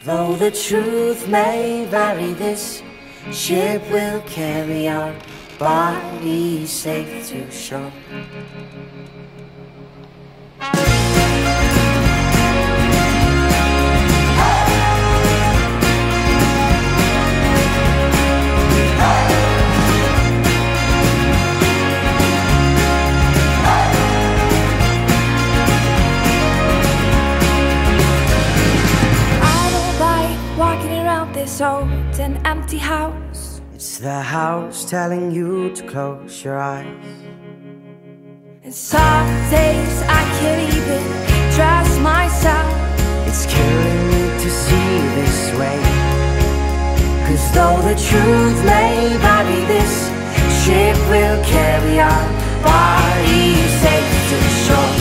Though the truth may vary, this ship will carry our bodies safe to shore. This old and empty house. It's the house telling you to close your eyes. And some days I can't even trust myself. It's killing me to see this way. 'Cause though the truth may vary, this ship will carry our bodies safe to shore.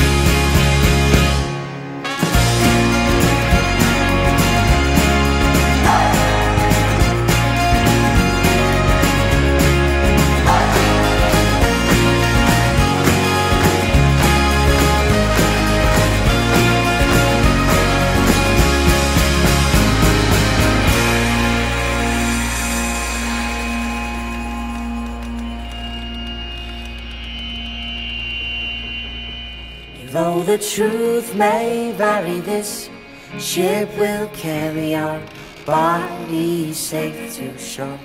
Though the truth may vary, this ship will carry our bodies safe to shore.